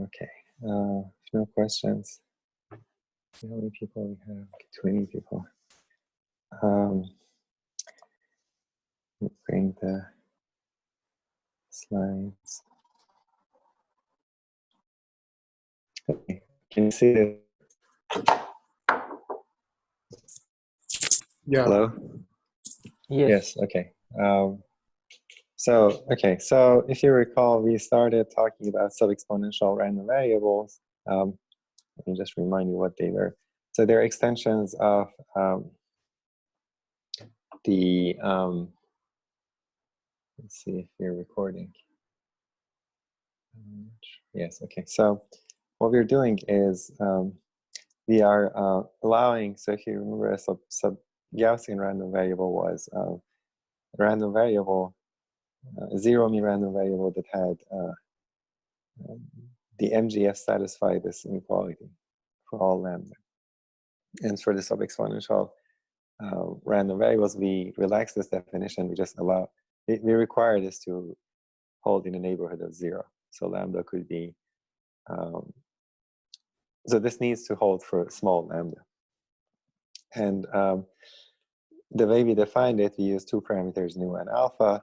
Okay. No questions. How many people we have? 20 people. Bring the slides. Okay. Can you see it? Yeah. Hello? Yes. Okay. So if you recall, we started talking about sub-exponential random variables. Let me just remind you what they were. So they're extensions of the, let's see if you're recording. Yes, okay. So what we're doing is we are allowing, so if you remember, a sub-Gaussian random variable was a random variable, a zero-mean random variable that had the MGF satisfy this inequality for all lambda. And for the sub-exponential random variables, we relax this definition. We just allow, we require this to hold in the neighborhood of 0. So lambda could be, so this needs to hold for small lambda. And the way we defined it, we used two parameters, nu and alpha.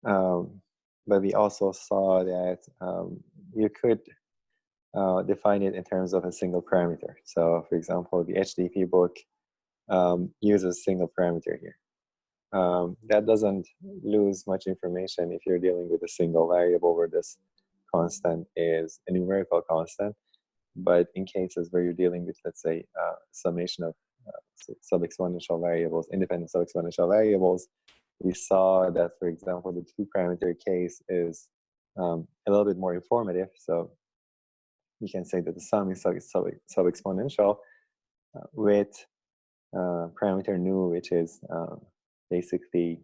But we also saw that you could define it in terms of a single parameter. So for example, the HDP book uses a single parameter here. That doesn't lose much information if you're dealing with a single variable where this constant is a numerical constant. But in cases where you're dealing with, let's say, summation of sub-exponential variables, independent sub-exponential variables, we saw that, for example, the two-parameter case is a little bit more informative. So you can say that the sum is sub-exponential with parameter nu, which is basically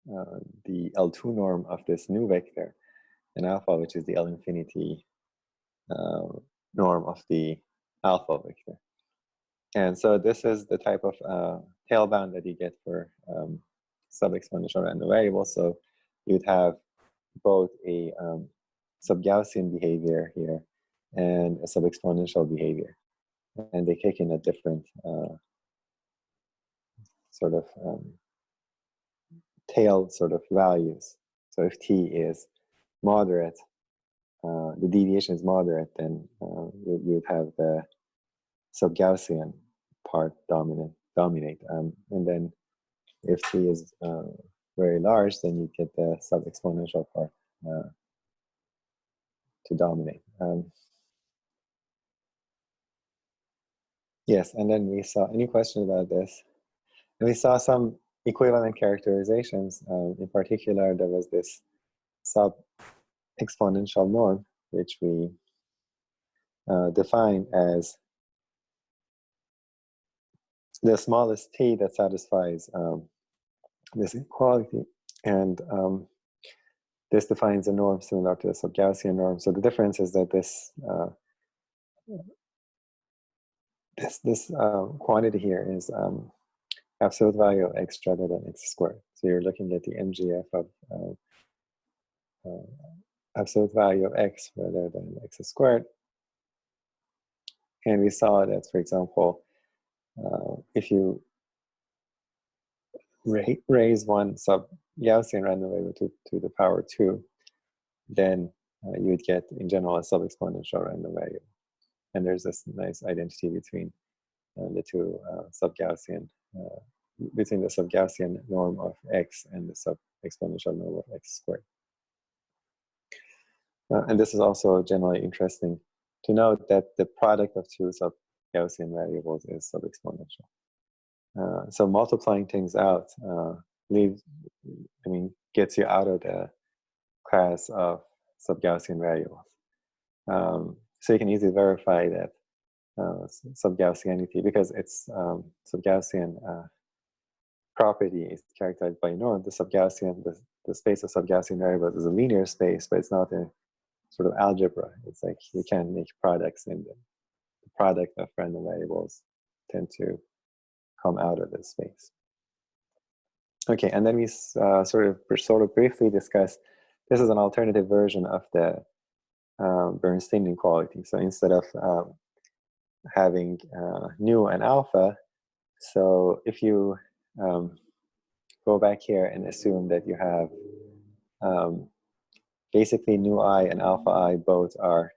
the L2 norm of this nu vector, and alpha, which is the L infinity norm of the alpha vector. And so this is the type of tail bound that you get for sub-exponential random variables. So you'd have both a sub-Gaussian behavior here and a sub-exponential behavior. And they kick in at different sort of tail sort of values. So if t is moderate, the deviation is moderate, then you would have the sub-Gaussian part dominate. And then if t is very large, then you get the sub-exponential part to dominate. Yes, and then we saw, any questions about this? And we saw some equivalent characterizations. In particular, there was this sub-exponential norm, which we define as the smallest t that satisfies this inequality. And this defines a norm similar to the sub-Gaussian norm. So the difference is that this quantity here is absolute value of x rather than x squared. So you're looking at the MGF of absolute value of x rather than x squared. And we saw that, for example, if you raise one sub-Gaussian random variable to the power 2, then you would get, in general, a sub-exponential random variable. And there's this nice identity between the two sub-Gaussian, between the sub-Gaussian norm of x and the sub-exponential norm of x squared. And this is also generally interesting to note that the product of two sub-Gaussian variables is sub-exponential. So multiplying things out gets you out of the class of sub-Gaussian variables. So you can easily verify that sub-Gaussianity, because its sub-Gaussian property is characterized by a norm. The sub-Gaussian, the space of sub-Gaussian variables is a linear space, but it's not a sort of algebra. It's like you can make products, and the product of random variables tend to come out of this space. Okay, and then we sort of briefly discuss, this is an alternative version of the Bernstein inequality. So instead of having nu and alpha, so if you go back here and assume that you have basically nu I and alpha I both are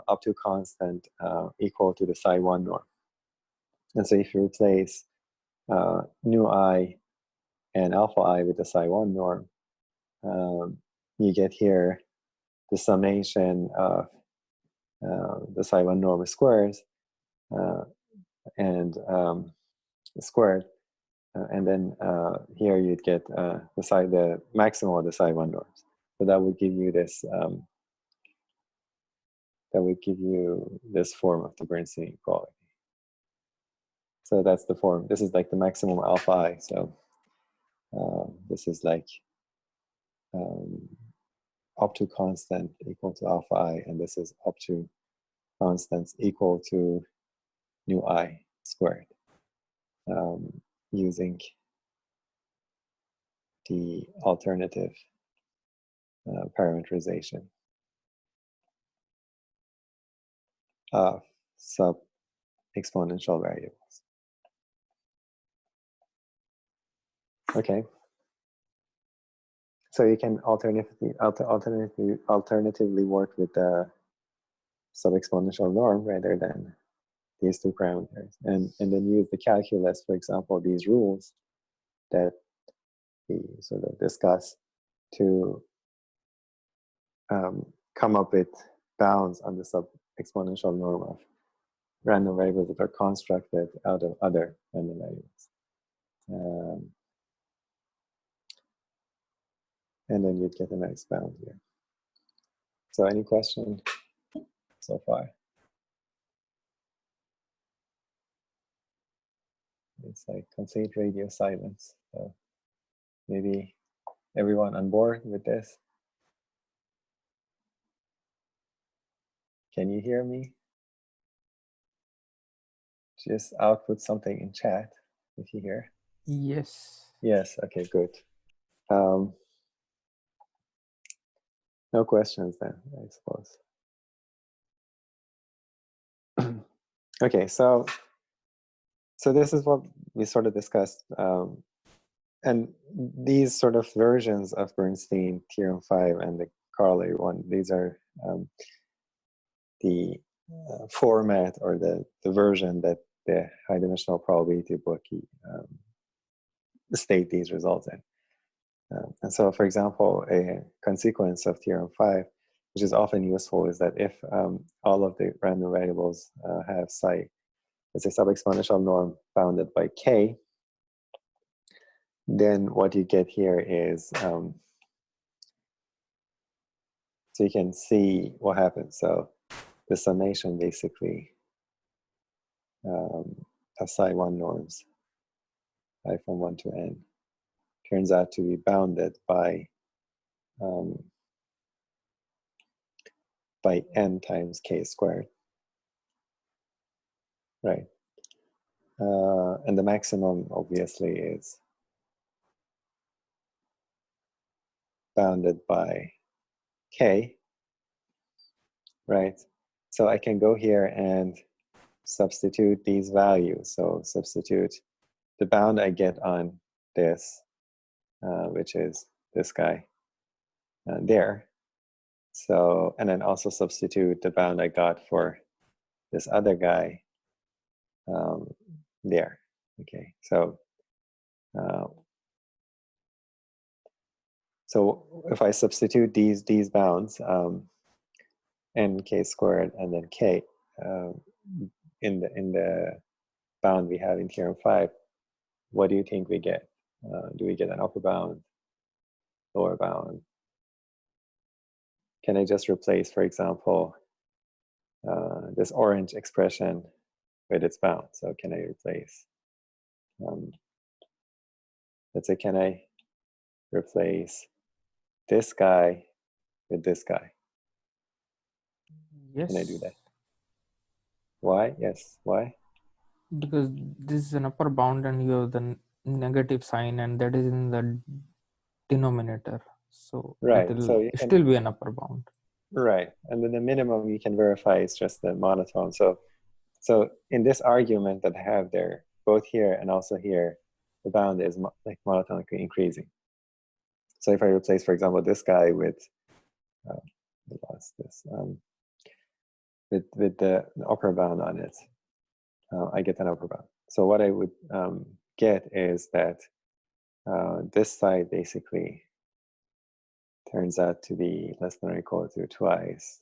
up to constant equal to the psi 1 norm. And so if you replace nu I and alpha I with the psi 1 norm, you get here the summation of the psi 1 norm squares and squared. And then here you'd get the maximum of the psi 1 norms. So that would give you this form of the Bernstein inequality. So that's the form. This is like the maximum alpha I. So this is like up to constant equal to alpha I, and this is up to constants equal to nu I squared, using the alternative parameterization of sub-exponential variables. Okay. So you can alternatively work with the sub-exponential norm rather than these two parameters, and then use the calculus, for example, these rules that we sort of discuss to come up with bounds on the sub-exponential norm of random variables that are constructed out of other random variables. And then you'd get a nice bound here. So any question so far? It's like complete radio silence. So maybe everyone on board with this? Can you hear me? Just output something in chat if you hear. Yes. Yes, okay, good. No questions then, I suppose. Okay, so this is what we sort of discussed. And these sort of versions of Bernstein Theorem 5 and the corollary one, these are the format or the version that the high dimensional probability book state these results in. And so, for example, a consequence of Theorem 5, which is often useful, is that if all of the random variables have psi, it's a sub-exponential norm bounded by k, then what you get here is, so you can see what happens. So the summation basically of psi 1 norms, I from 1 to n, turns out to be bounded by n times k squared, right? And the maximum obviously is bounded by k, right? So I can go here and substitute these values. So substitute the bound I get on this, which is this guy there. So, and then also substitute the bound I got for this other guy there. Okay, so so if I substitute these bounds, n k squared and then k in the bound we have in Theorem 5, what do you think we get? Do we get an upper bound, lower bound? Can I just replace, for example, this orange expression with its bound? So can I replace, let's say, can I replace this guy with this guy? Yes. Can I do that? Why? Yes, why? Because this is an upper bound and you have the negative sign, and that is in the denominator. So right. it will So you still be an upper bound. Right, and then the minimum you can verify is just the monotone. So in this argument that I have there, both here and also here, the bound is like monotonically increasing. So if I replace, for example, this guy with, I lost this, with the upper bound on it, I get an upper bound. So what I would get is that this side basically turns out to be less than or equal to twice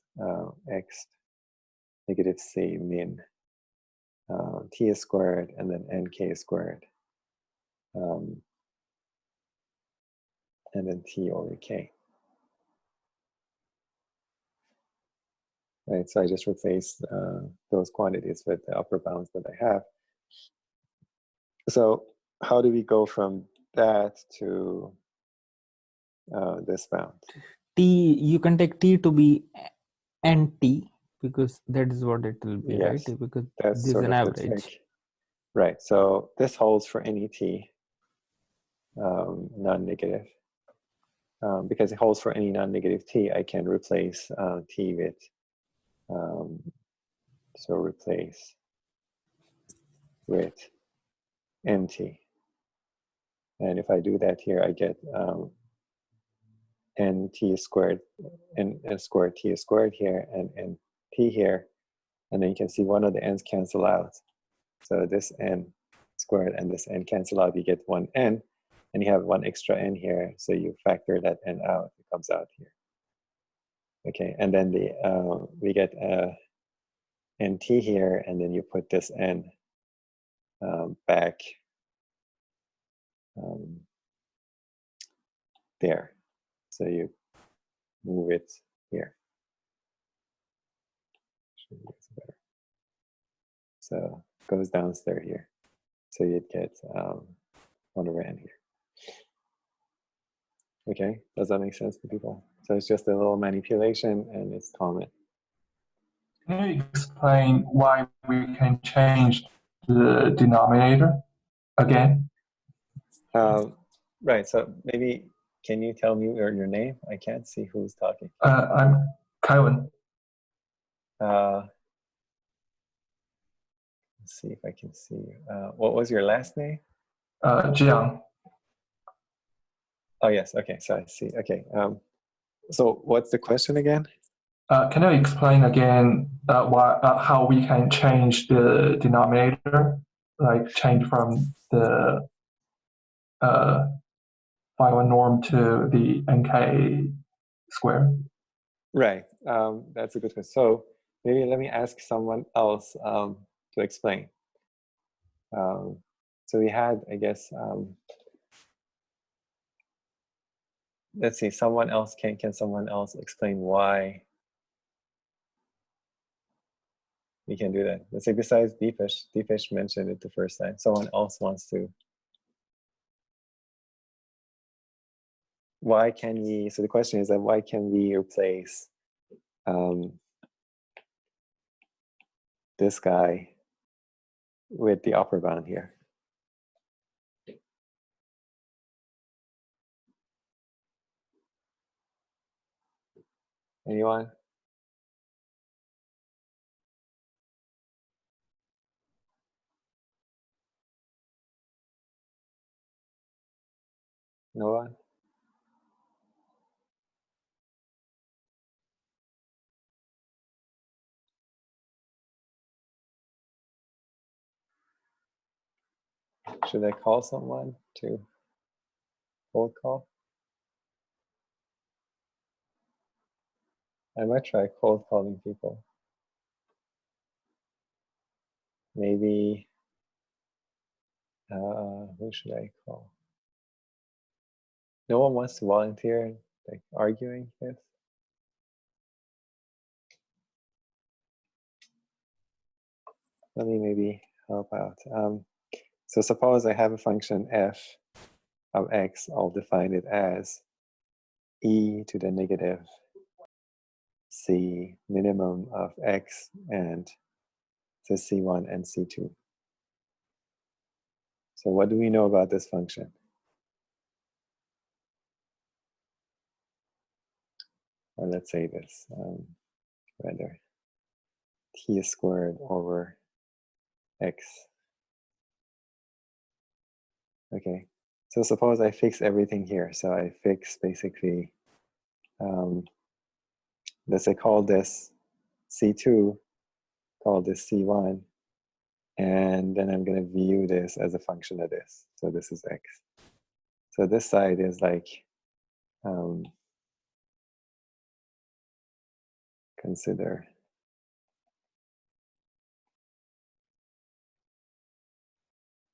x negative c min t squared and then nk squared and then t over k. Right, so I just replace those quantities with the upper bounds that I have. So how do we go from that to this bound? You can take t to be nt, because that is what it will be, Yes, right? Because that's this is sort an of the average. trick. Right, so this holds for any t non-negative. Because it holds for any non-negative t, I can replace t with, so replace with nt. And if I do that here, I get nt squared, n squared t squared here, and t here. And then you can see one of the n's cancel out. So this n squared and this n cancel out, you get one n, and you have one extra n here. So you factor that n out, it comes out here. Okay, and then we get nt here, and then you put this n back there. So you move it here. So it goes downstairs here. So you'd get 1 over n here. Okay, does that make sense to people? So it's just a little manipulation and it's common. Can you explain why we can change the denominator again? Right, so maybe can you tell me your name? I can't see who's talking. I'm Kaiwan. Let's see if I can see you. What was your last name? Jiang. Oh, yes, okay, so I see. Okay, so what's the question again? Can you explain again how we can change the denominator, like change from the phi norm to the nk square? Right, that's a good question. So maybe let me ask someone else to explain. So we had, I guess, let's see, someone else, can someone else explain why we can do that? Let's say besides Deepesh mentioned it the first time. Someone else wants to. Why can we, so the question is that why can we replace this guy with the upper bound here? Anyone? No one? Should I call someone to cold call? I might try cold calling people. Maybe, who should I call? No one wants to volunteer, like arguing this? Let me maybe help out. So suppose I have a function f of x, I'll define it as e to the negative c minimum of x and to c1 and c2. So what do we know about this function? or let's say this, rather, t squared over x. Okay, so suppose I fix everything here. So I fix basically, let's say call this C2, call this C1, and then I'm going to view this as a function of this. So this is x. So this side is like, consider,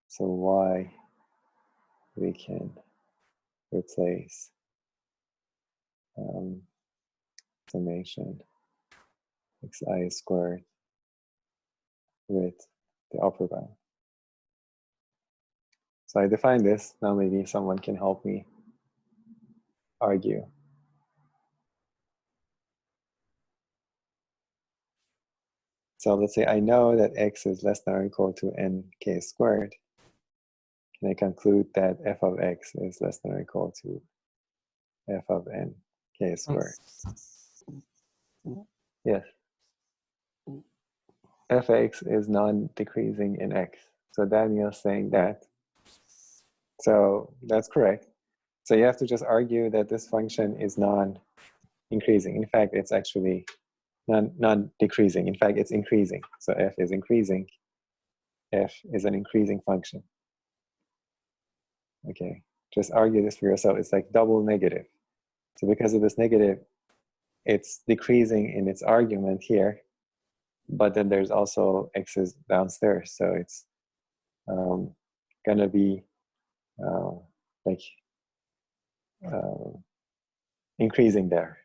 so y, we can replace summation xi squared with the upper bound. So I define this. Now maybe someone can help me argue. So let's say I know that x is less than or equal to nk squared. Can I conclude that f of x is less than or equal to f of nk squared? Yes. Fx is non-decreasing in x. So Daniel's saying that. So that's correct. So you have to just argue that this function is non-increasing. In fact, it's actually non-decreasing. In fact, it's increasing. So f is increasing. F is an increasing function. Okay, just argue this for yourself. It's like double negative. So because of this negative, it's decreasing in its argument here, but then there's also x's downstairs. So it's gonna be like increasing there.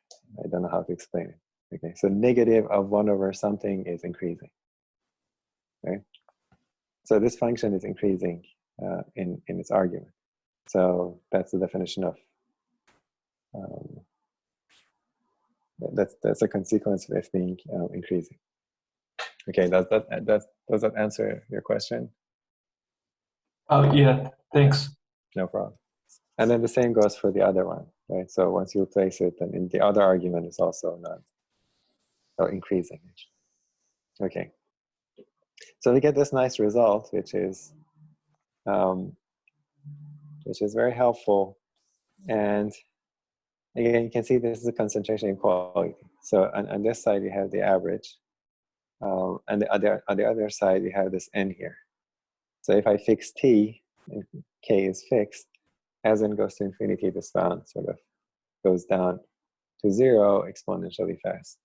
I don't know how to explain it. Okay, so negative of 1 over something is increasing. Okay, so this function is increasing in its argument. So that's the definition of that's a consequence of f being increasing. Okay, does that answer your question? Oh, yeah, thanks. No problem. And then the same goes for the other one, right? So once you replace it, then in the other argument is also increasing. Okay. So we get this nice result, which is very helpful. And again, you can see this is a concentration inequality. So on this side, we have the average. And on the other side, we have this n here. So if I fix t, and k is fixed, as n goes to infinity, this bound sort of goes down to 0 exponentially fast.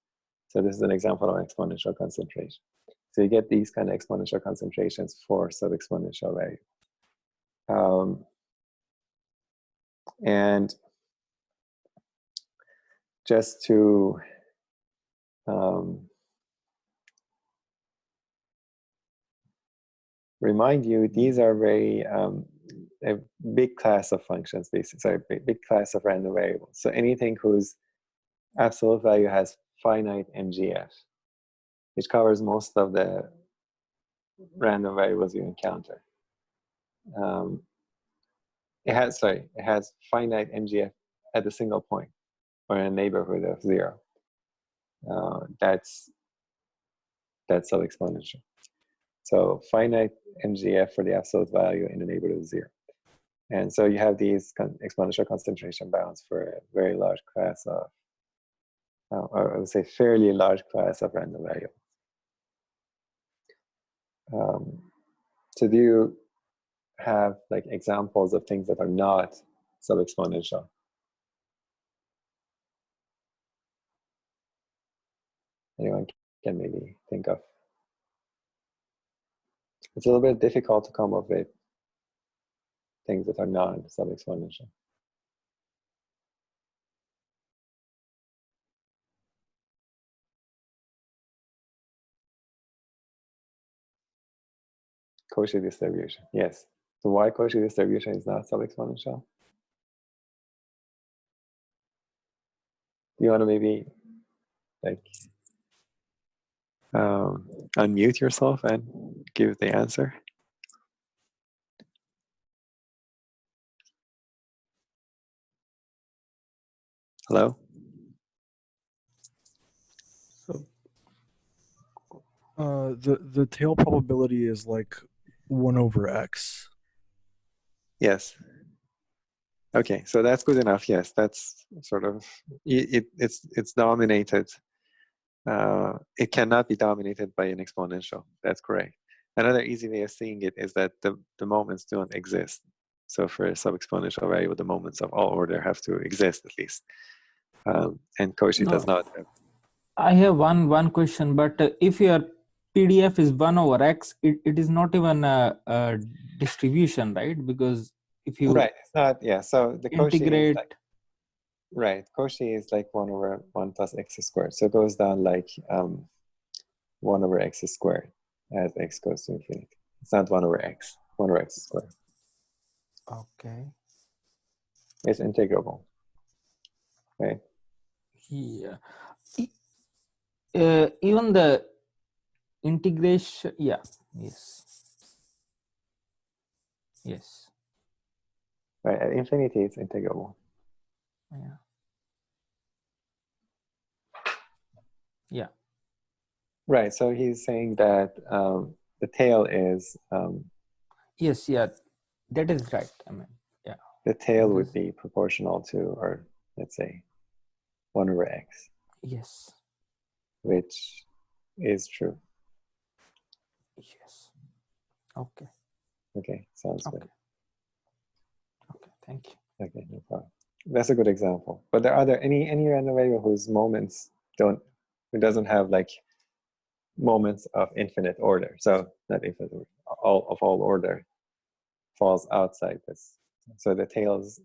So this is an example of exponential concentration. So you get these kind of exponential concentrations for sub-exponential value. And just to remind you, these are very a big class of functions, basically. Sorry, big class of random variables. So anything whose absolute value has finite MGF, which covers most of the random variables you encounter. It has finite MGF at a single point or in a neighborhood of 0. That's sub-exponential. So finite MGF for the absolute value in the neighborhood of 0. And so you have these exponential concentration bounds for a very large class of, or I would say fairly large class of random variables. So do you have like examples of things that are not sub-exponential? Anyone can maybe think of? It's a little bit difficult to come up with things that are non-sub-exponential. Cauchy distribution, yes. So why Cauchy distribution is not sub-exponential? Do you want to maybe like unmute yourself and give the answer? Hello? The tail probability is like 1 over x. Yes. Okay, so that's good enough. Yes, that's sort of it's dominated. It cannot be dominated by an exponential. That's correct. Another easy way of seeing it is that the moments don't exist. So for a sub-exponential variable, the moments of all order have to exist at least. And Cauchy does not have. I have one question, but if your PDF is 1 over x, it is not even a distribution, right? Because if you Right, it's not, yeah, so the Cauchy is integrate, like, right, Cauchy is like 1 over 1 plus x squared. So it goes down like 1 over x squared as x goes to infinity. It's not 1 over x, 1 over x squared. okay, It's integrable, right? yeah, even the integration, yeah, yes, Right, at infinity it's integrable. yeah. Right, so he's saying that the tail is, Yes, yeah, that is right. I mean, yeah. the tail That would is- be proportional to, or let's say 1 over x, Yes, which is true. yes. Okay, Okay, sounds okay, good. okay. Thank you. Okay, no problem. That's a good example. But there are there any random variable whose moments who doesn't have like moments of infinite order. So not infinite order, all order falls outside this. So the tails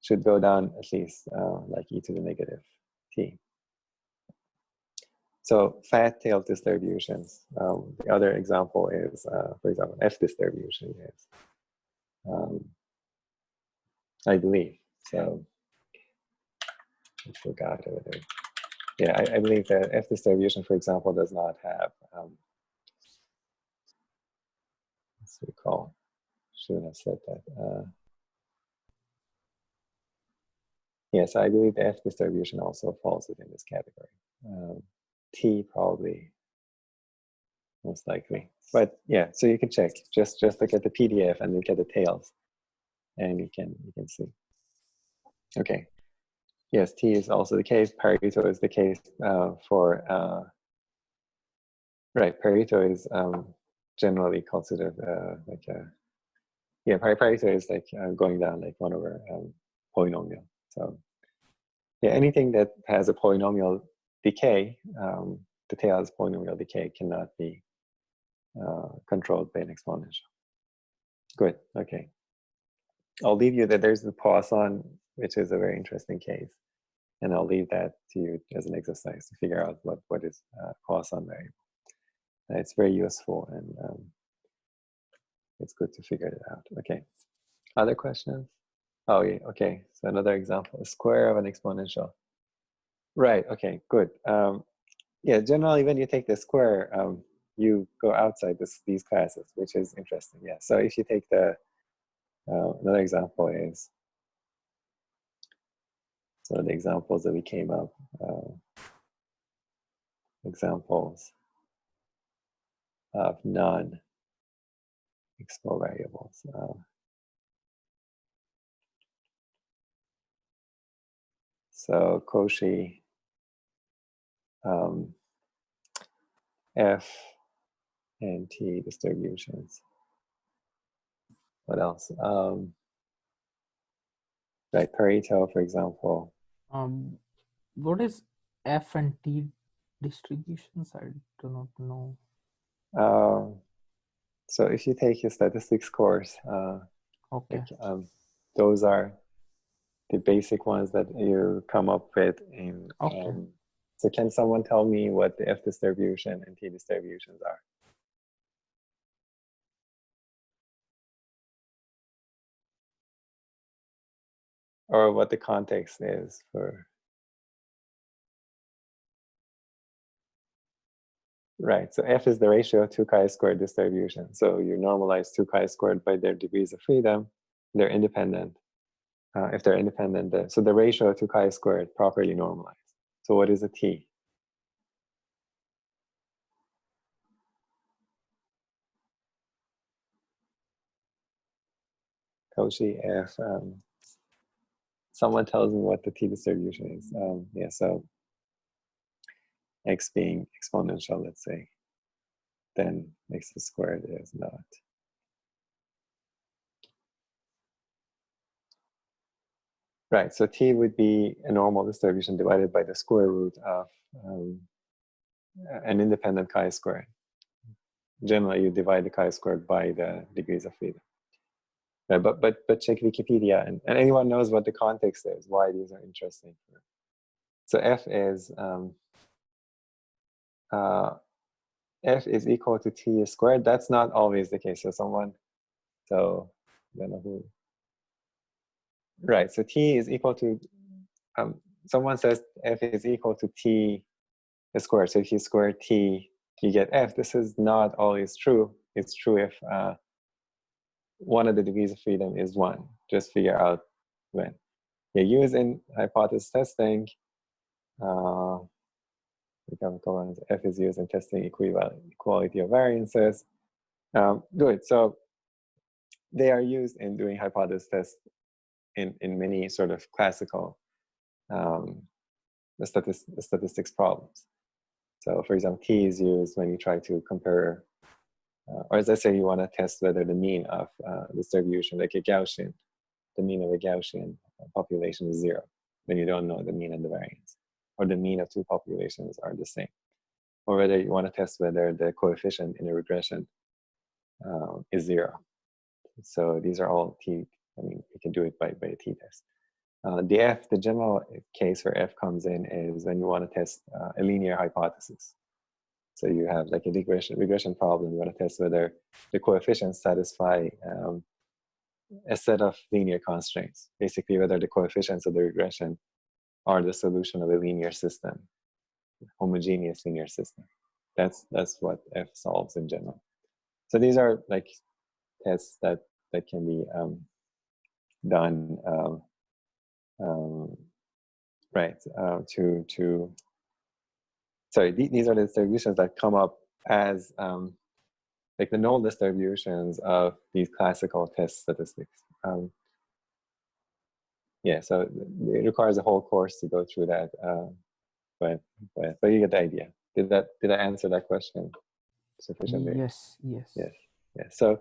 should go down at least like e to the negative t. So fat tail distributions. The other example is, for example, F distribution is, I believe. So I forgot whether. Yeah, I believe that F distribution, for example, does not have. Let's recall. Shouldn't have said that. Yes, I believe the F distribution also falls within this category. T probably, most likely. But yeah, so you can check. Just look at the PDF and look at the tails, and you can see. Okay. Yes, T is also the case. Pareto is the case for right. Pareto is generally considered like a Pareto is like going down like 1 over polynomial. So yeah, anything that has a polynomial decay, the tail has polynomial decay cannot be controlled by an exponential. Good. Okay. I'll leave you that there's the Poisson, which is a very interesting case. And I'll leave that to you as an exercise to figure out what is Poisson variable. It's very useful and it's good to figure it out. Okay. Other questions? Oh, yeah. Okay. So another example, a square of an exponential. Right. Okay. Good. Yeah. Generally, when you take the square, you go outside these classes, which is interesting. Yeah. So if you take the another example is, so the examples that we came up, examples of non-expo variables. So Cauchy, F and T distributions. What else? Like Pareto, for example. What is F and T distributions? I do not know. So if you take your statistics course, Okay. like, those are the basic ones that you come up with in. Okay. So can someone tell me what the F distribution and T distributions are? Or what the context is for. Right, so F is the ratio of two chi-squared distribution. So you normalize two chi-squared by their degrees of freedom. They're independent. If they're independent, so the ratio of two chi-squared properly normalized. So what is a T? Cauchy if someone tells me what the t distribution is. Yeah, so x being exponential, let's say, then x squared is not. Right, so t would be a normal distribution divided by the square root of an independent chi-squared. Generally, you divide the chi-squared by the degrees of freedom. But check Wikipedia, and anyone knows what the context is, why these are interesting. So f is equal to t squared. That's not always the case. So I don't know who. Right, so t is equal to, someone says f is equal to t squared. So if you square t, you get f. This is not always true. It's true if one of the degrees of freedom is 1. Just figure out when. You're using hypothesis testing. F is used in testing equality of variances. Good. So they are used in doing hypothesis tests in many sort of classical statistics problems. So for example, t is used when you try to compare, or as I say, you want to test whether the mean of distribution, like a Gaussian, the mean of a Gaussian population is 0, when you don't know the mean and the variance, or the mean of two populations are the same, or whether you want to test whether the coefficient in a regression is 0. So these are all t. I mean, you can do it by a t-test. The general case where f comes in is when you want to test a linear hypothesis. So you have like a regression problem. You want to test whether the coefficients satisfy a set of linear constraints. Basically, whether the coefficients of the regression are the solution of a linear system, homogeneous linear system. That's what f solves in general. So these are like tests that can be done right these are the distributions that come up as like the null distributions of these classical test statistics. Yeah, so it requires a whole course to go through that, but you get the idea. Did I answer that question sufficiently? Yes. So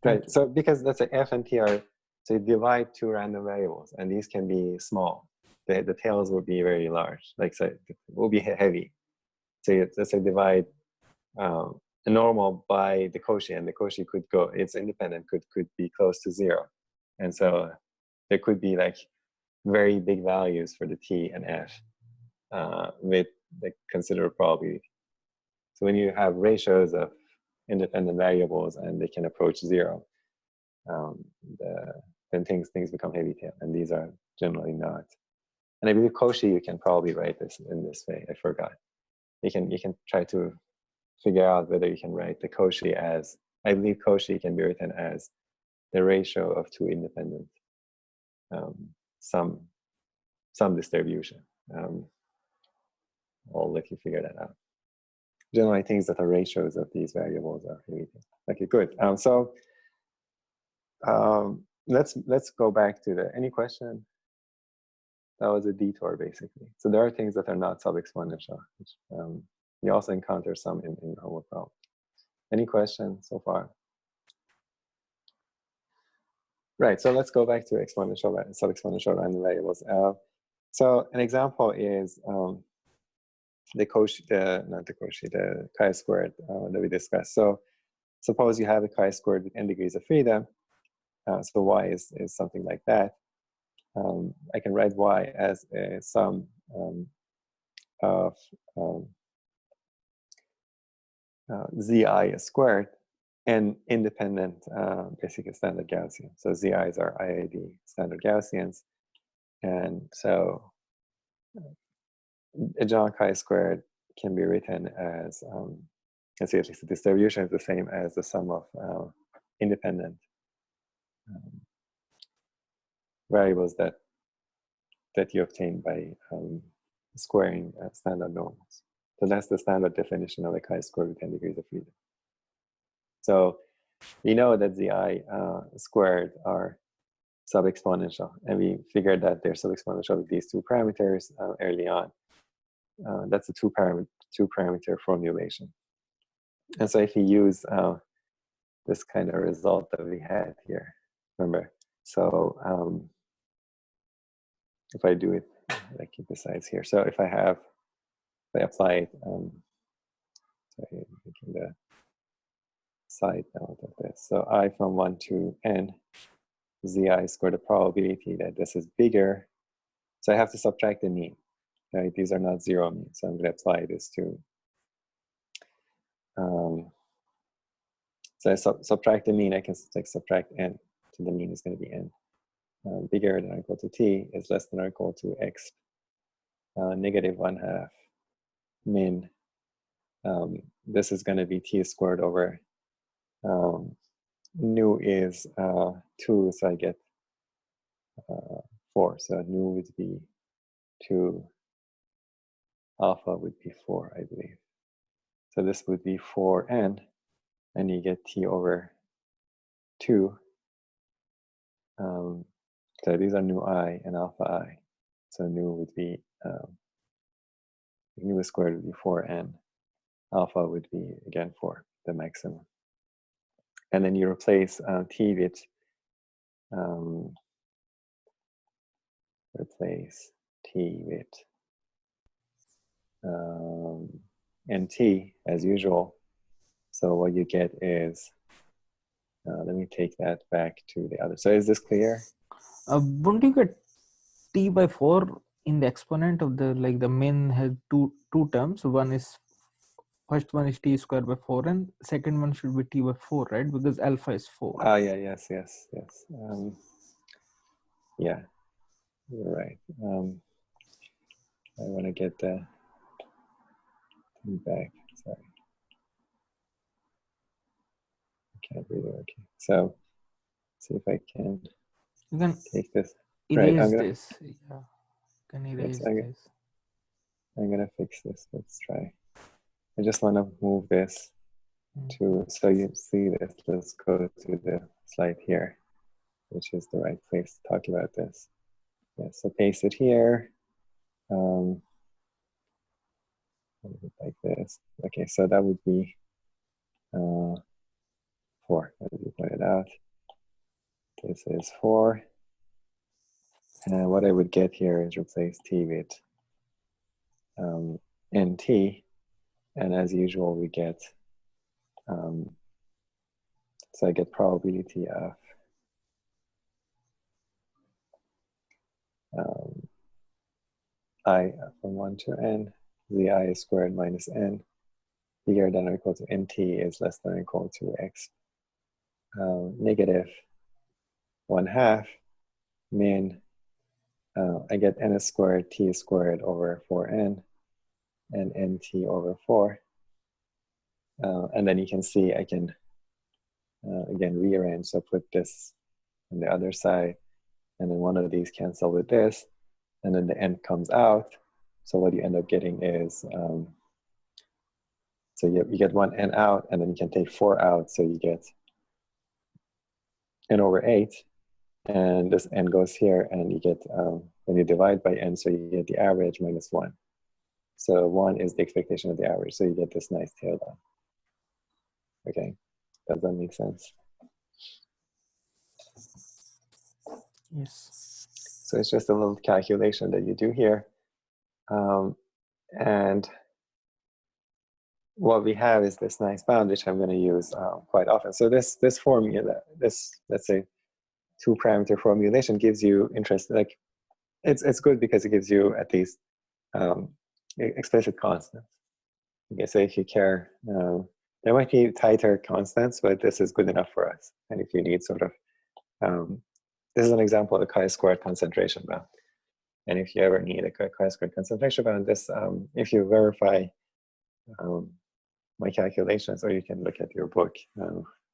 right, so because let's say f and t are, so you divide two random variables, and these can be small. The tails will be very large, like so it will be heavy. So let's say divide a normal by the Cauchy, and the Cauchy could go, it's independent, could be close to 0, and so there could be like very big values for the t and f with like considerable probability. So when you have ratios of independent variables and they can approach 0, then things become heavy tail, and these are generally not. And I believe Cauchy, you can probably write this in this way. I forgot. You can try to figure out whether you can write the Cauchy as, I believe Cauchy can be written as the ratio of two independent some distribution. I'll let you figure that out. Generally, things that are ratios of these variables are heavy tail. Okay, good. Let's go back to any question. That was a detour, basically. So there are things that are not sub-exponential, which we also encounter some in our problem. Any questions so far? Right, so let's go back to exponential, sub-exponential random variables. So an example is the chi-squared that we discussed. So suppose you have a chi-squared with n degrees of freedom. So y is something like that. I can write y as a sum of zi squared and independent basically standard Gaussian. So zi's are IID standard Gaussians. And so a general chi-squared can be written as, let's say at least the distribution is the same as the sum of independent variables that you obtain by squaring standard normals. So that's the standard definition of a chi-squared with 10 degrees of freedom. So we know that zi squared are sub-exponential, and we figured that they're sub-exponential with these two parameters early on. That's a two-parameter formulation. And so if we use this kind of result that we had here, remember, so if I do it, I keep the sides here. So if I apply it, sorry, I'm making the side note of this. So I from 1 to n, zi squared, the probability that this is bigger. So I have to subtract the mean, right? These are not zero means. So I'm going to apply this to, so I subtract the mean, I can subtract n, so the mean is going to be n. Bigger than or equal to t is less than or equal to x negative 1/2 min. This is going to be t squared over nu is 2, so I get 4. So nu would be 2, alpha would be 4, I believe. So this would be 4n, and you get t over 2. So these are nu I and alpha I. So nu would be, nu squared would be 4n. Alpha would be, again, 4, the maximum. And then you replace t with, replace t with nt as usual. So what you get is, let me take that back to the other. So is this clear? Wouldn't you get t by 4 in the exponent of the, like the min has two terms? First one is t squared by 4, and second one should be t by 4, right? Because alpha is 4. Oh, yeah, yes. Yeah, you're right. I want to get the thing back. Sorry. I can't read it. Okay. So, see if I can You can take this. erase Right, this. Yeah, you can erase this. I'm going to fix this. Let's try. I just want to move this to, so you see this. Let's go to the slide here, which is the right place to talk about this. Yeah, so paste it here. Like this. Okay, so that would be 4, as you pointed out. This is 4. And what I would get here is replace t with nt. And as usual, we get, so I get probability of I from 1 to n, zi squared minus n, bigger than or equal to nt is less than or equal to x negative 1/2 min. I get n squared t squared over 4n and nt over 4. And then you can see I can, again, rearrange. So put this on the other side, and then one of these cancel with this, and then the n comes out. So what you end up getting is, so you get one n out, and then you can take 4 out. So you get n over 8, and this n goes here, and you get, when you divide by n, so you get the average minus 1. So 1 is the expectation of the average. So you get this nice tail down. Okay, does that make sense? Yes. So it's just a little calculation that you do here. And what we have is this nice bound, which I'm going to use quite often. So this formula, this, let's say, 2-parameter formulation gives you interest. Like, it's good because it gives you at least explicit constants. Okay, so if you care, there might be tighter constants, but this is good enough for us. And if you need sort of, this is an example of a chi-squared concentration bound. And if you ever need a chi-squared concentration bound, this, if you verify my calculations, or you can look at your book,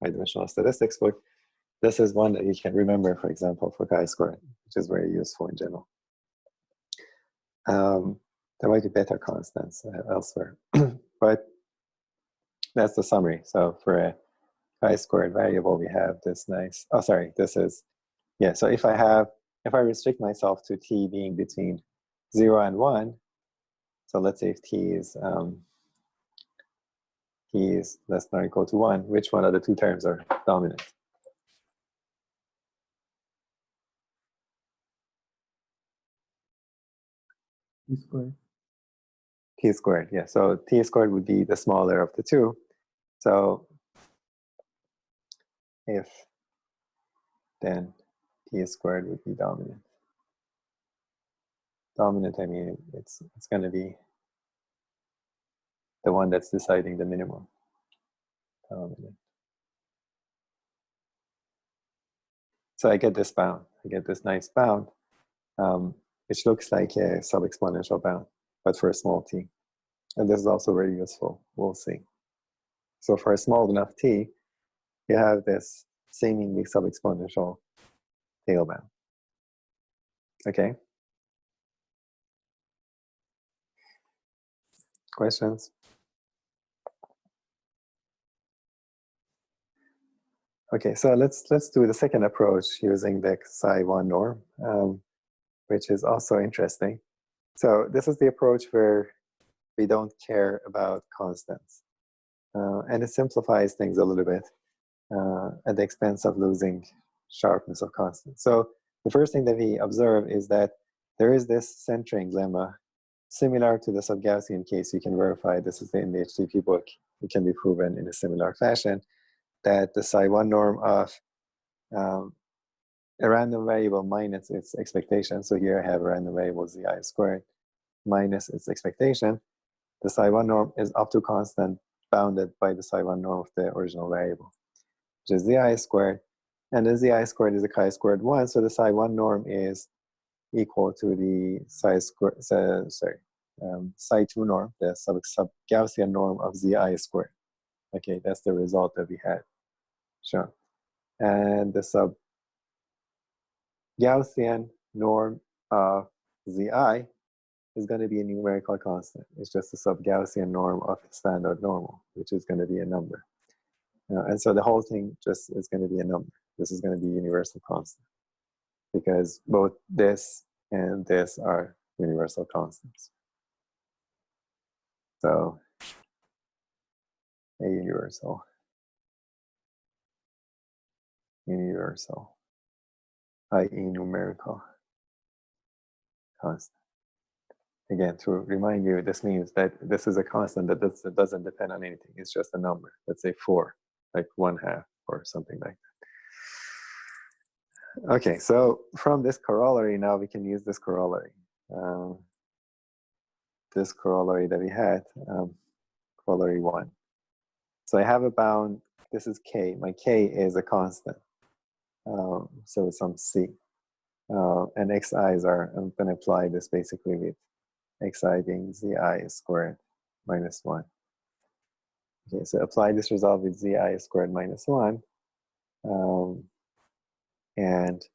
high-dimensional statistics book, this is one that you can remember, for example, for chi-squared, which is very useful in general. There might be better constants elsewhere, but that's the summary. So for a chi-squared variable, we have this nice, oh, sorry, this is Yeah, so if I restrict myself to t being between 0 and 1, so let's say if t is less than or equal to 1, which one of the two terms are dominant? T squared. T squared, yeah. So t squared would be the smaller of the two. So if then t squared would be dominant. Dominant, I mean, it's going to be the one that's deciding the minimum. Dominant. So I get this bound. I get this nice bound, which looks like a sub-exponential bound, but for a small t. And this is also very useful. We'll see. So for a small enough t, you have this seemingly sub-exponential tail bound. Okay? Questions? Okay, so let's do the second approach using the psi1 norm, which is also interesting. So this is the approach where we don't care about constants. And it simplifies things a little bit at the expense of losing sharpness of constants. So the first thing that we observe is that there is this centering lemma, similar to the sub-Gaussian case. You can verify this is in the HTTP book. It can be proven in a similar fashion that the psi1 norm of a random variable minus its expectation. So here I have a random variable zi squared minus its expectation. The psi1 norm is up to constant bounded by the psi1 norm of the original variable, which is zi squared. And the zi squared is a chi-squared 1, so the psi1 norm is equal to the psi2 norm, the sub-Gaussian norm of zi squared. Okay, that's the result that we had shown. And the sub-Gaussian norm of zi is going to be a numerical constant. It's just the sub-Gaussian norm of standard normal, which is going to be a number. And so the whole thing just is going to be a number. This is going to be universal constant because both this and this are universal constants. So a universal, i.e. numerical constant. Again, to remind you, this means that this is a constant that doesn't depend on anything. It's just a number. Let's say 4, like 1/2 or something like that. Okay, so from this corollary, now we can use this corollary. This corollary that we had, corollary 1. So I have a bound, this is k. My k is a constant. So it's some c. And xi's are, I'm going to apply this basically with xi being zi squared minus 1. Okay, so apply this result with zi squared minus 1. And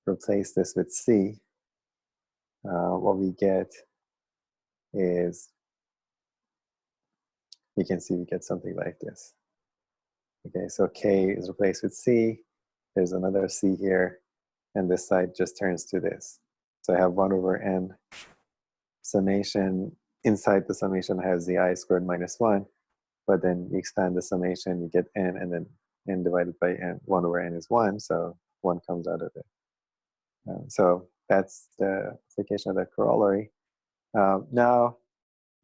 replace this with c. What we get is, you can see we get something like this. Okay, so k is replaced with c. There's another c here. And this side just turns to this. So I have 1 over n summation. Inside the summation, I have zi squared minus 1. But then you expand the summation, you get n, and then n divided by n. 1 over n is 1, so 1 comes out of it. So that's the application of that corollary. Now,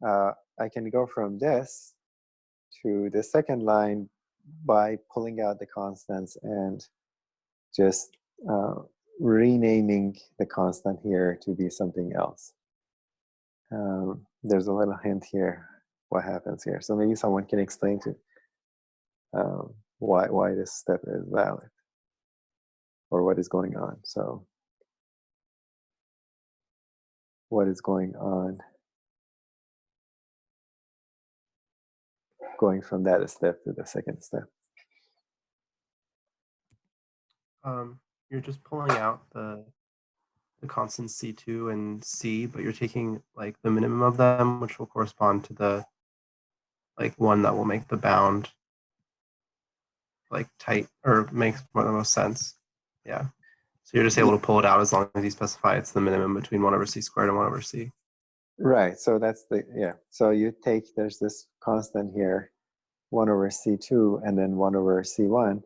I can go from this to the second line by pulling out the constants and just renaming the constant here to be something else. There's a little hint here what happens here. So maybe someone can explain to why this step is valid or what is going on. So what is going on going from that step to the second step? You're just pulling out the constants C2 and C, but you're taking like the minimum of them, which will correspond to the like one that will make the bound like tight or makes more the most sense. Yeah. you're just able to pull it out as long as you specify it's the minimum between 1 over c squared and 1 over c. Right. So that's the, yeah. So you take, there's this constant here, 1 over c2 and then 1 over c1.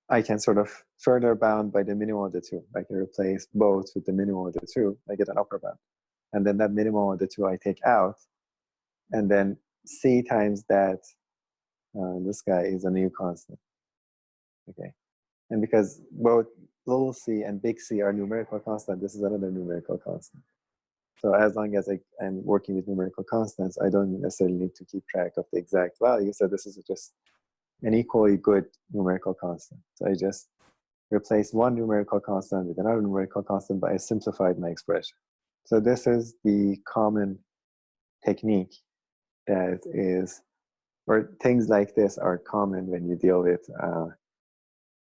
I can sort of further bound by the minimum of the two. I can replace both with the minimum of the two. I get an upper bound. And then that minimum of the two I take out. And then c times that, this guy is a new constant. Okay. And because both little c and big C are numerical constant, this is another numerical constant. So as long as I'm working with numerical constants, I don't necessarily need to keep track of the exact value. So this is just an equally good numerical constant. So I just replace one numerical constant with another numerical constant, but I simplified my expression. So this is the common technique that is, or things like this are common when you deal with,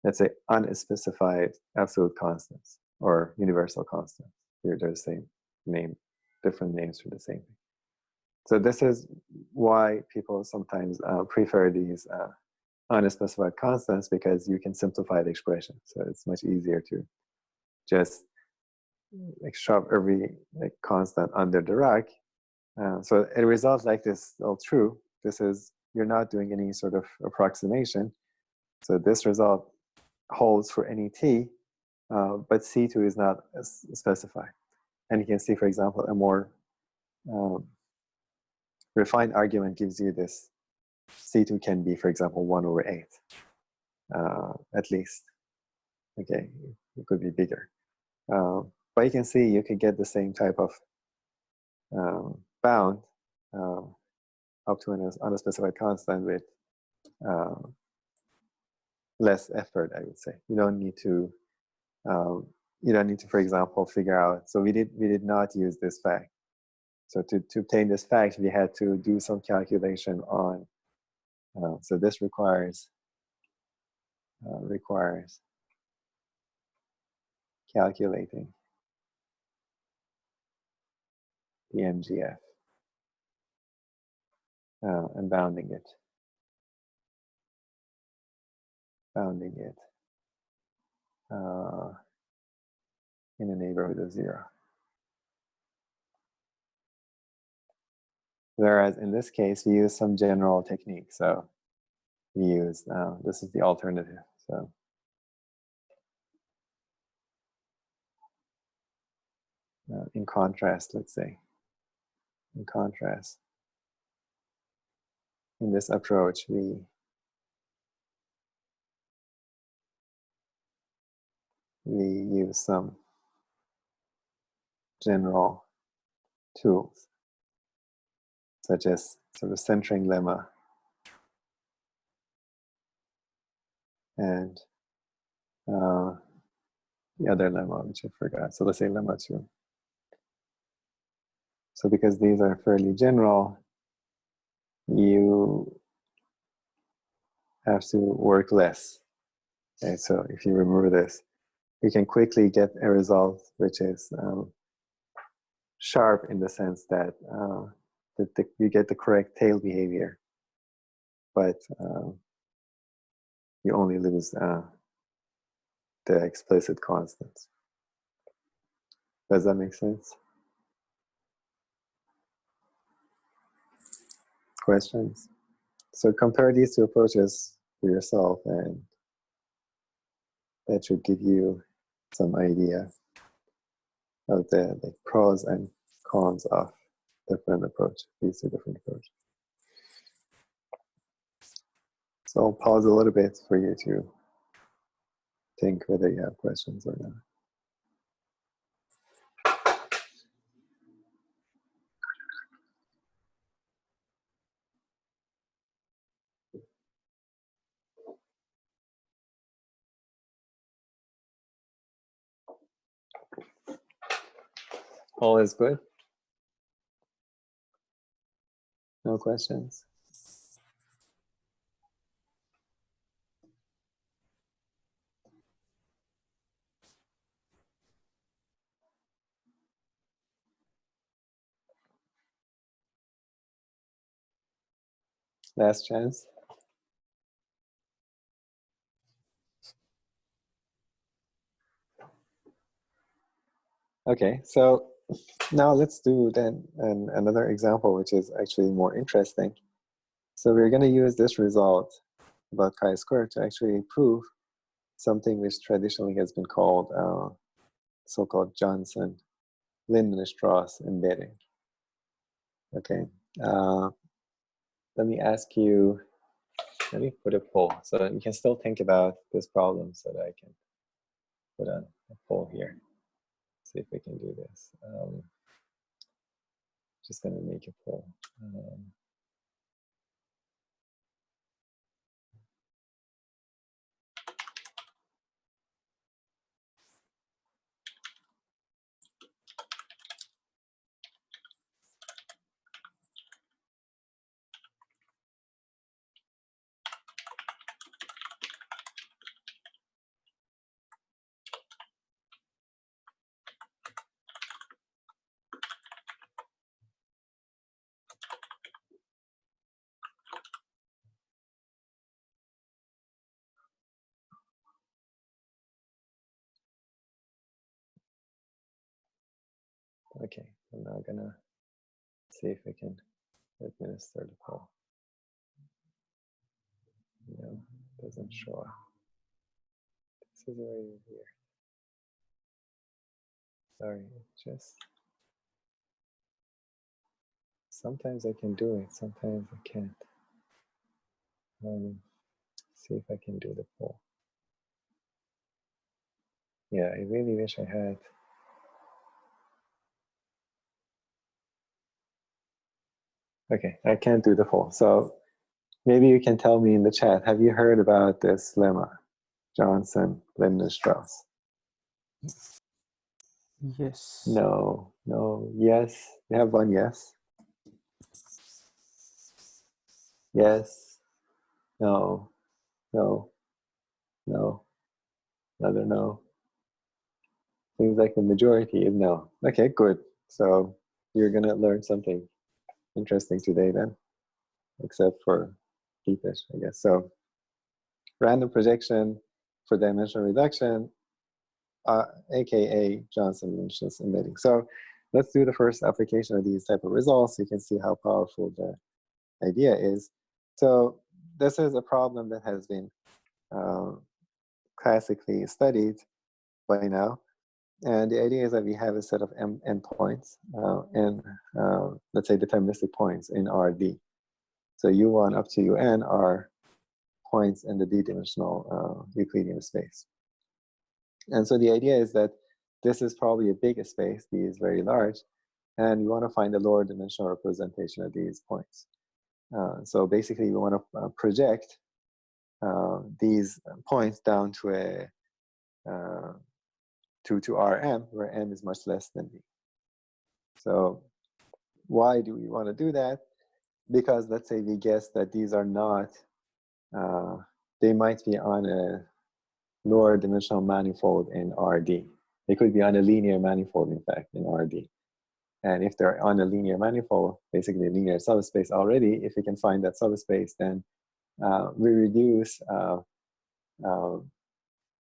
let's say, unspecified absolute constants or universal constants. They're the same name, different names for the same thing. So this is why people sometimes prefer these unspecified constants, because you can simplify the expression. So it's much easier to just shove every constant under the rug. So a result like this is all true. This is, you're not doing any sort of approximation. So this result holds for any t, but C2 is not specified. And you can see, for example, a more refined argument gives you this. C2 can be, for example, 1 over 8, at least. Okay, it could be bigger. But you can see you could get the same type of bound up to an unspecified constant with less effort, I would say. You don't need to, for example, figure out. So we did not use this fact. So to obtain this fact, we had to do some calculation on. So this requires calculating the MGF and bounding it in the neighborhood of 0. Whereas in this case, we use some general technique. So we use, this is the alternative. So in contrast, let's say, in this approach, we use some general tools, such as sort of centering lemma and the other lemma, which I forgot. So let's say lemma 2. So because these are fairly general, you have to work less. Okay, so if you remove this, you can quickly get a result which is sharp in the sense that, you get the correct tail behavior, but you only lose the explicit constants. Does that make sense? Questions? So compare these two approaches for yourself, and that should give you some idea of the pros and cons of different approaches, these two different approaches. So I'll pause a little bit for you to think whether you have questions or not. All is good? No questions? Last chance. Okay, so now let's do then another example, which is actually more interesting. So we're going to use this result about chi-square to actually prove something which traditionally has been called so-called Johnson-Lindenstrass embedding. Okay, let me ask you, let me put a poll. So you can still think about this problem so that I can put a poll here. See if we can do this. Just going to make a poll. Okay, I'm now gonna see if we can administer the poll. No, doesn't show up. This is very weird. Sorry, just sometimes I can do it, sometimes I can't. See if I can do the poll. Yeah, I really wish I had. Okay, I can't do the poll. So maybe you can tell me in the chat, have you heard about this lemma, Johnson-Lindenstrass? Yes. No, no, yes. You have one yes. Yes, no, no, no, another no. Seems like the majority is no. Okay, good. So you're gonna learn something interesting today then, except for deepish, I guess. So random projection for dimensional reduction, aka Johnson-Lynch's embedding. So let's do the first application of these type of results. You can see how powerful the idea is. So this is a problem that has been classically studied by now. And the idea is that we have a set of endpoints and let's say deterministic points in RD. So U1 up to UN are points in the d-dimensional Euclidean space. And so the idea is that this is probably a big space, D is very large, and we want to find a lower dimensional representation of these points. So basically we want to project these points down to a to Rm, where m is much less than d. So why do we want to do that? Because let's say we guess that these are not, they might be on a lower dimensional manifold in RD. They could be on a linear manifold, in fact, in RD. And if they're on a linear manifold, basically a linear subspace already, if we can find that subspace, then we reduce, or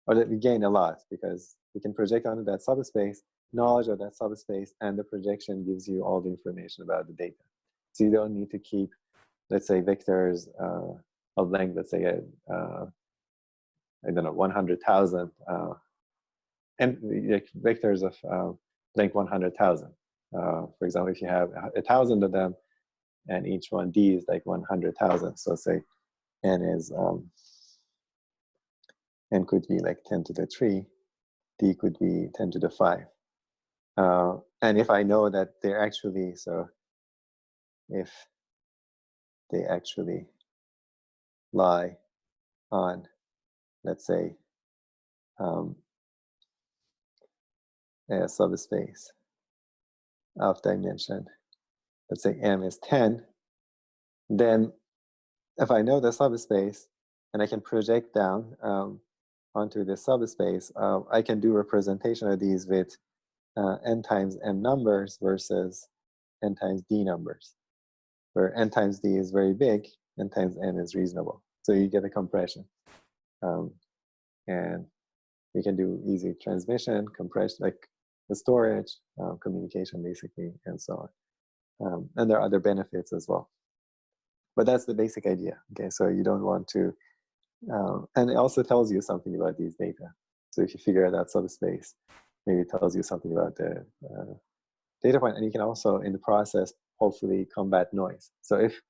that we gain a lot, because we can project onto that subspace, knowledge of that subspace, and the projection gives you all the information about the data. So you don't need to keep, let's say, vectors of length, let's say, I don't know, 100,000, and like vectors of length 100,000. For example, if you have 1,000 of them, and each one d is like 100,000, so say n is n could be like 10 to the 3, d could be 10 to the 5. And if I know that they're actually, so if they actually lie on, let's say, a subspace of dimension, let's say m is 10, then if I know the subspace and I can project down onto the subspace, I can do representation of these with n times m numbers versus n times d numbers, where n times d is very big, n times n is reasonable. So you get a compression. And you can do easy transmission, compression, like the storage, communication basically, and so on. And there are other benefits as well. But that's the basic idea. Okay, so you don't want to, and it also tells you something about these data. So if you figure out that subspace, maybe it tells you something about the data point, and you can also, in the process, hopefully combat noise. So if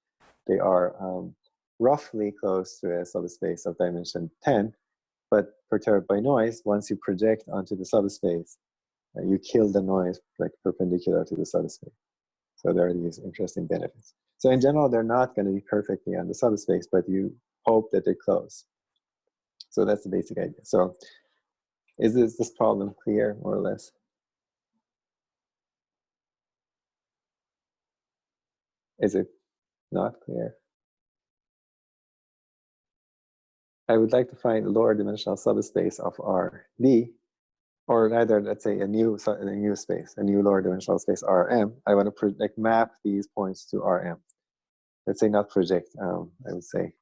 they are roughly close to a subspace of dimension 10, but perturbed by noise, once you project onto the subspace, you kill the noise like perpendicular to the subspace. So there are these interesting benefits. So in general, they're not going to be perfectly on the subspace, but you hope that they're close. So that's the basic idea. So is this problem clear, more or less? Is it not clear? I would like to find a lower dimensional subspace of Rd, or rather, let's say a new space, a new lower dimensional space Rm. I want to like map these points to Rm. Let's say not project. I would say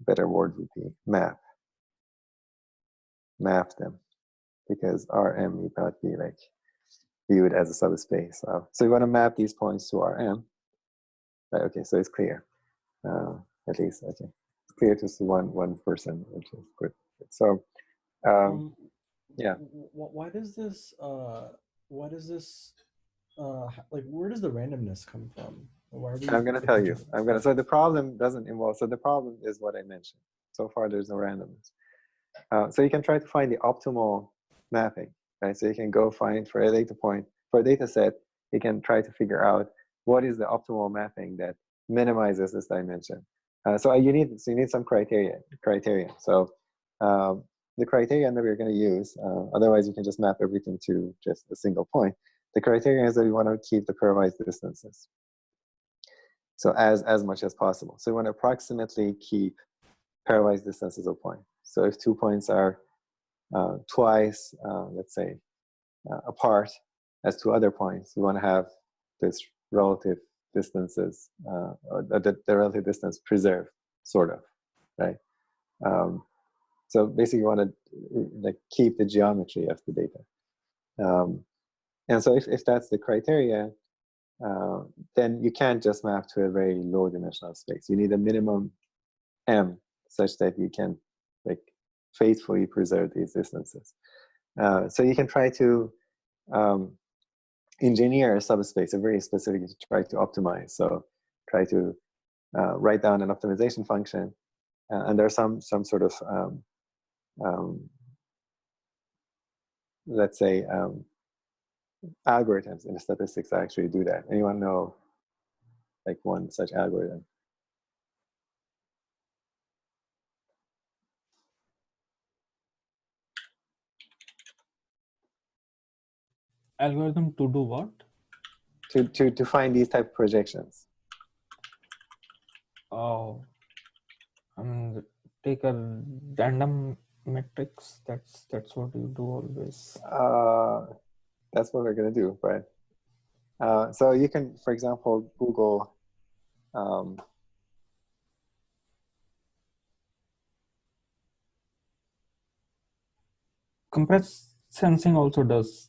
a better word would be map. Map them, because Rm would not be like viewed as a subspace. So you want to map these points to Rm. Right, okay, so it's clear. At least, okay. It's clear to one person, which is good. So, yeah. Why does this like, where does the randomness come from? Why are we I'm going to tell you. So the problem doesn't involve, so the problem is what I mentioned. So far, there's no randomness. So you can try to find the optimal mapping, right? So you can go find for a data point, for a data set, you can try to figure out what is the optimal mapping that minimizes this dimension. So you need some criteria. So the criterion that we're going to use, otherwise you can just map everything to just a single point. The criterion is that we want to keep the pairwise distances. So as much as possible. So we want to approximately keep pairwise distances of points. So if 2 points are twice, let's say, apart as 2 other points, we want to have this relative distances, the relative distance preserved, sort of, right? So basically, you want to like keep the geometry of the data. And so if that's the criteria, then you can't just map to a very low dimensional space. You need a minimum m such that you can like faithfully preserve these distances. So you can try to engineer a subspace, a very specific to try to optimize. So try to write down an optimization function, and there's some sort of let's say algorithms in statistics that actually do that. Anyone know like one such algorithm? Algorithm to do what? To find these type of projections. Oh, take a random matrix. That's what you do always. That's what we're going to do, but so you can, for example, Google compressed sensing also does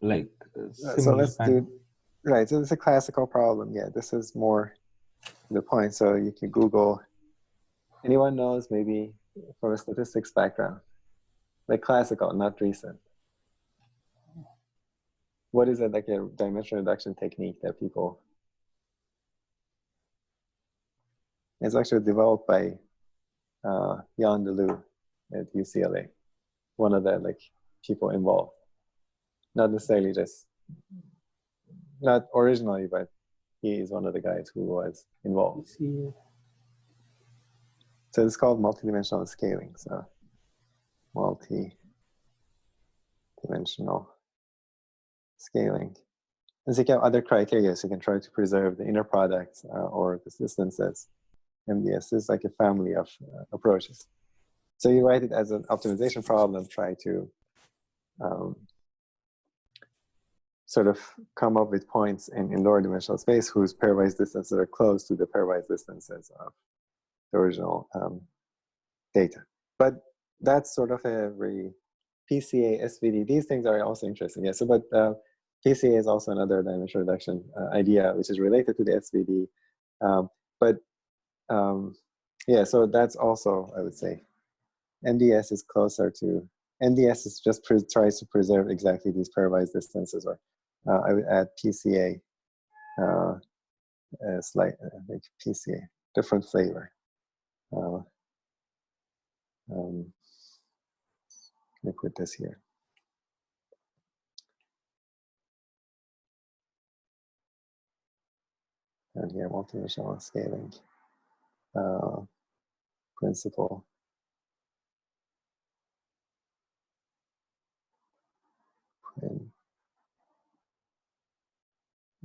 like so let's do right. So it's a classical problem. Yeah, this is more the point. So you can Google. Anyone knows maybe from a statistics background, like classical, not recent. What is it, like a dimension reduction technique that people? It's actually developed by Jan DeLu at UCLA, one of the like people involved. Not necessarily just, not originally, but he is one of the guys who was involved. So it's called multidimensional scaling. So multi-dimensional scaling. And so you have other criteria, so you can try to preserve the inner products or the distances. MDS is like a family of approaches. So you write it as an optimization problem, try to sort of come up with points in lower dimensional space whose pairwise distances are close to the pairwise distances of the original data. But that's sort of a very PCA, SVD, these things are also interesting. Yeah, so but PCA is also another dimension reduction idea, which is related to the SVD. Yeah, so that's also, I would say, MDS is closer to, MDS is just tries to preserve exactly these pairwise distances, or I would add PCA, slight, like PCA, different flavor. Let me put this here. And here, multidimensional scaling principle. And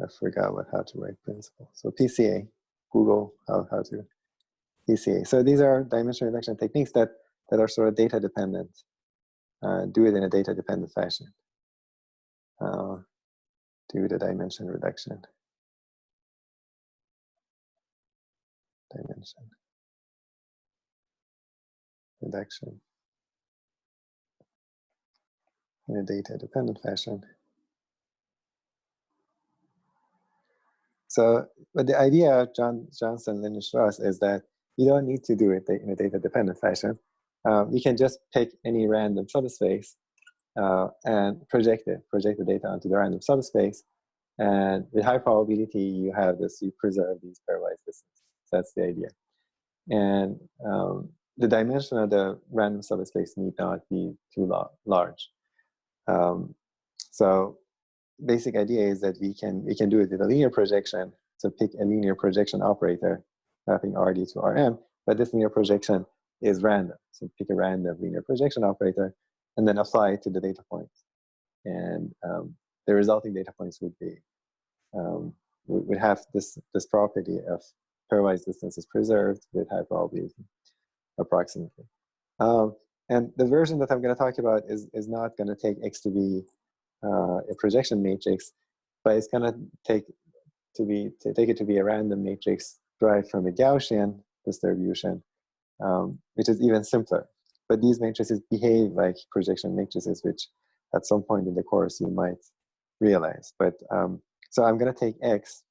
I forgot how to write principle. So PCA, Google how to PCA. So these are dimension reduction techniques that are sort of data dependent. Do it in a data dependent fashion. Do the dimension reduction. Dimension reduction in a data dependent fashion. So, but the idea of Johnson, Lin, and Strauss is that you don't need to do it in a data dependent fashion. You can just pick any random subspace and project the data onto the random subspace. And with high probability, you have this, you preserve these pairwise distances. That's the idea. And the dimension of the random subspace need not be too large. So basic idea is that we can do it with a linear projection. So pick a linear projection operator, mapping RD to RM, but this linear projection is random. So pick a random linear projection operator and then apply it to the data points. And the resulting data points would be, would have this property of pairwise distances preserved with high probability, approximately. And the version that I'm going to talk about is not going to take X to be a projection matrix, but it's going to take it to be a random matrix derived from a Gaussian distribution, which is even simpler. But these matrices behave like projection matrices, which at some point in the course you might realize. But so I'm going to take X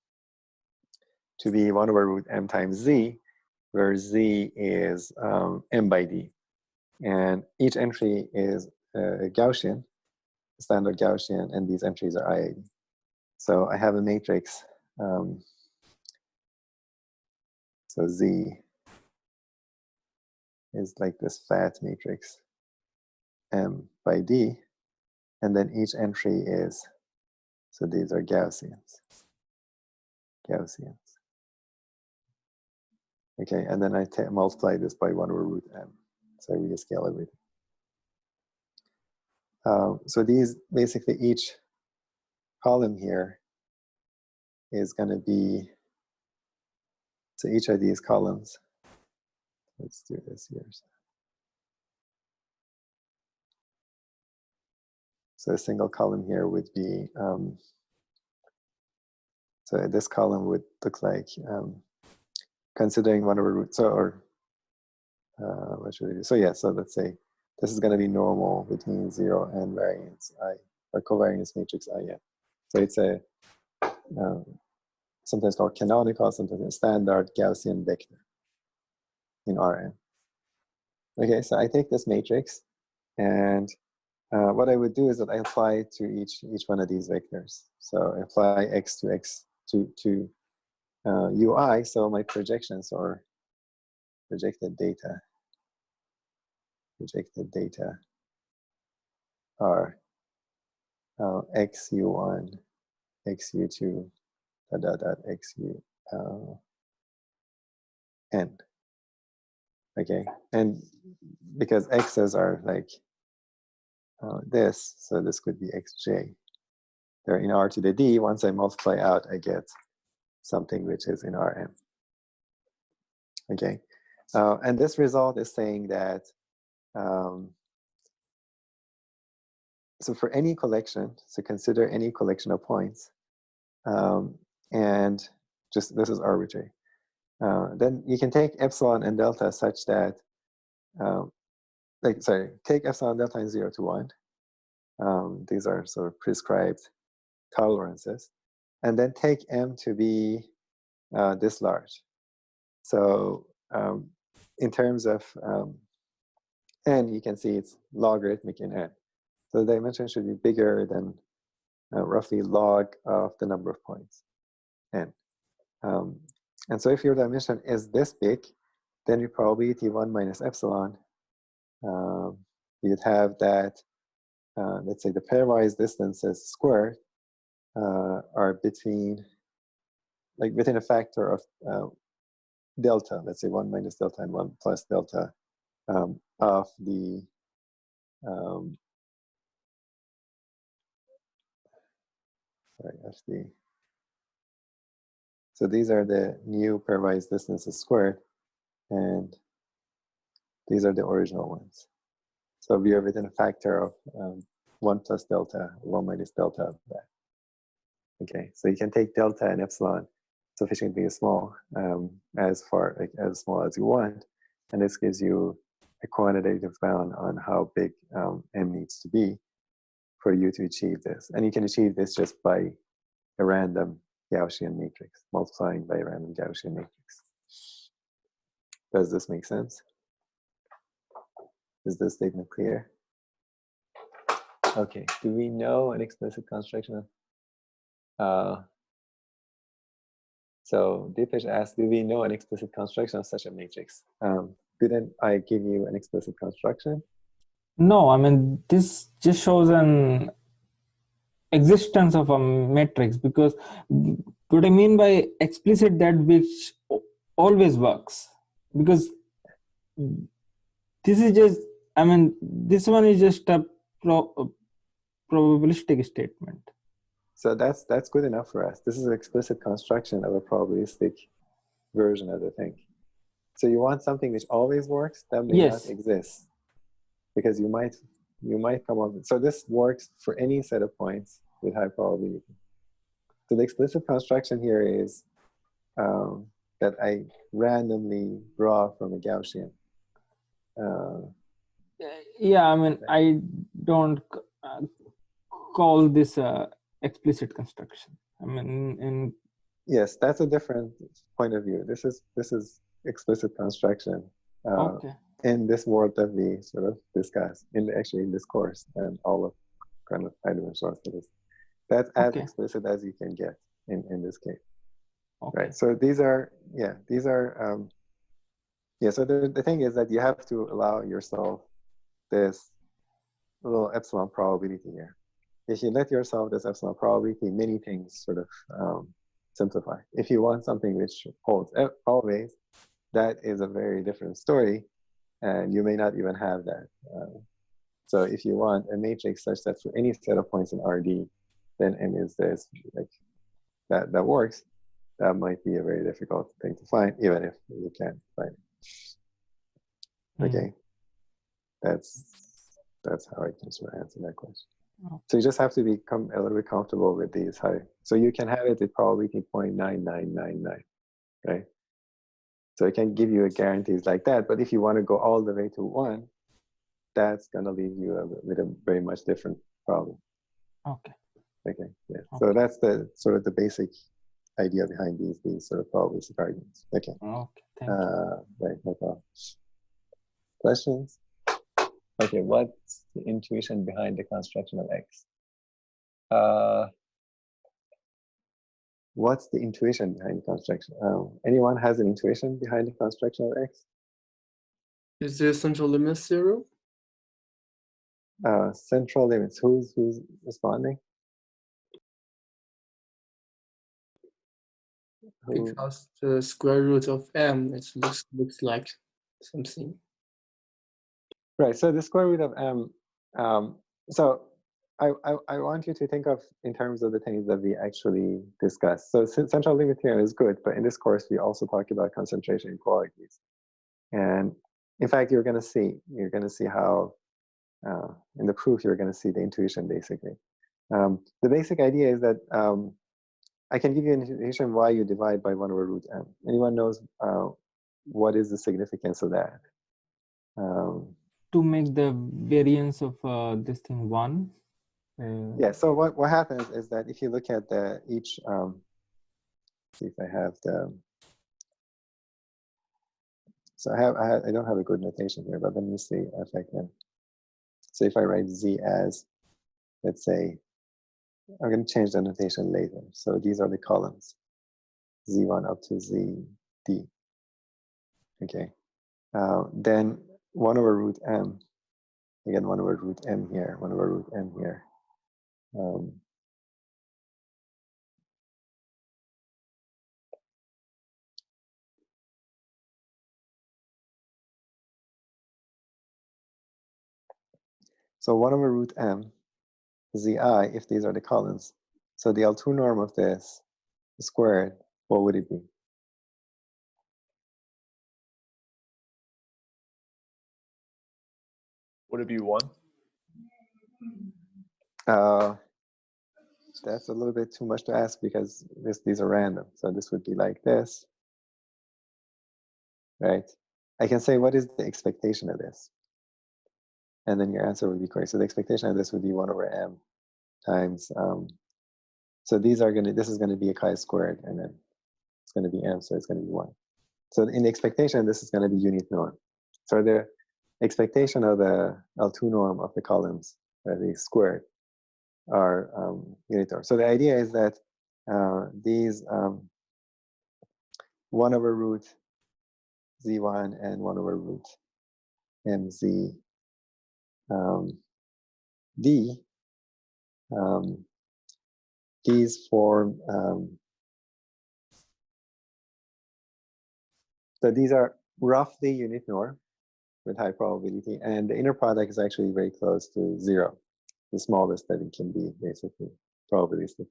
to be 1 over root m times Z, where Z is m by D. And each entry is a Gaussian, standard Gaussian, and these entries are IID. So I have a matrix, so Z is like this fat matrix, M by D, and then each entry is, so these are Gaussians. Okay, and then I multiply this by 1 over root m, so I rescale everything. So these, basically each column here is going to be, so each of these columns, let's do this here. So a single column here would be, so this column would look like, considering 1 over root, so, or what should we do? So yeah, so let's say this is going to be normal with mean 0 and variance I, or covariance matrix IN. So it's a sometimes called canonical, sometimes a standard Gaussian vector in Rn. Okay, so I take this matrix, and what I would do is that I apply to each one of these vectors. So I apply x to UI, so my projections or projected data are xu1, xu2, xu n. Okay, and because x's are like this, so this could be xj. They're in R to the D. Once I multiply out, I get something which is in Rm. Okay, and this result is saying that, so for any collection, so consider any collection of points, and just, this is arbitrary. Then you can take epsilon and delta such that, take epsilon delta in 0 to 1, These are sort of prescribed tolerances. And then take M to be this large. So in terms of N, you can see it's logarithmic in N. So the dimension should be bigger than roughly log of the number of points, N. And so if your dimension is this big, then your probability 1 minus epsilon, you'd have that, let's say the pairwise distances squared are within a factor of delta, let's say 1 minus delta and 1 plus delta of the so these are the new pairwise distances squared, and these are the original ones. So we are within a factor of 1 plus delta, 1 minus delta of that. Okay, so you can take delta and epsilon sufficiently small, as small as you want, and this gives you a quantitative bound on how big M needs to be for you to achieve this. And you can achieve this just by a random Gaussian matrix, multiplying by a random Gaussian matrix. Does this make sense? Is this statement clear? Okay, do we know an explicit construction of so Deepesh asked, do we know an explicit construction of such a matrix? Didn't I give you an explicit construction? No, I mean, this just shows an existence of a matrix, because what I mean by explicit, that which always works, because this is just, I mean, this one is just a probabilistic statement. So that's good enough for us. This is an explicit construction of a probabilistic version of the thing. So you want something which always works, that may not exist, because you might come up with, so this works for any set of points with high probability. So the explicit construction here is that I randomly draw from a Gaussian. Yeah, I mean, I don't call this a explicit construction. I mean, yes, that's a different point of view. This is explicit construction in this world that we sort of discuss actually in this course and all of kind of high-dimensional studies. That's as explicit as you can get in this case. Right. So these are so the thing is that you have to allow yourself this little epsilon probability here. If you let yourself this epsilon probability, many things sort of simplify. If you want something which holds always, that is a very different story, and you may not even have that. So if you want a matrix such that for any set of points in RD, then M is this, like that works, that might be a very difficult thing to find, even if you can find it. Okay, that's how I can sort of answer that question. So you just have to become a little bit comfortable with these high. So you can have it with probability 0.9999, right? So it can give you a guarantees like that. But if you want to go all the way to 1, that's going to leave you with a very much different problem. Okay. Yeah. So that's the sort of the basic idea behind these sort of probabilistic arguments. Okay. Thank you. Right. No problem. Questions? Okay. What's the intuition behind the construction of X? What's the intuition behind the construction? Anyone has an intuition behind the construction of X? Is the central limit 0? Central limits. Who's responding? Because the square root of M, it looks like something. Right. So the square root of M. So I want you to think of in terms of the things that we actually discussed. So central limit theorem is good, but in this course we also talk about concentration inequalities. And in fact, you're going to see how in the proof you're going to see the intuition basically. The basic idea is that I can give you an intuition why you divide by 1 over root M. Anyone knows what is the significance of that? To make the variance of this thing 1. Yeah, so what happens is that if you look at each, see if I have so I don't have a good notation here, but let me see if I can. So if I write Z as, let's say, I'm going to change the notation later. So these are the columns, Z1 up to ZD. Okay. Then 1 over root M, again, 1 over root M here, 1 over root M here. So 1 over root M, Zi, if these are the columns. So the L2 norm of this squared, what would it be? Would it be 1? That's a little bit too much to ask because these are random. So this would be like this, right? I can say, what is the expectation of this? And then your answer would be correct. So the expectation of this would be 1 over M times, so this is going to be a chi-squared, and then it's going to be M, so it's going to be 1. So in the expectation, this is going to be unit norm. So the expectation of the L2 norm of the columns, the squared, are unit norm. So the idea is that these 1 over root Z1 and 1 over root MZ D, these form, so these are roughly unit norm with high probability, and the inner product is actually very close to 0, the smallest that it can be, basically, probabilistic.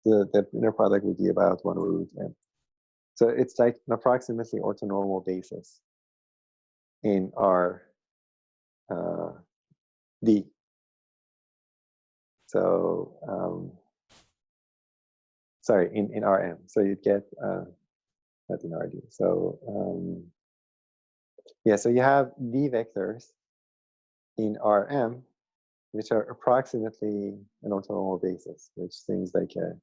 The inner product would be about 1 over root M. So it's like an approximately orthonormal basis in our D. So, sorry, in Rm. So you'd get, not in Rd. So, yeah, so you have D vectors in Rm, which are approximately an orthonormal basis, which seems like a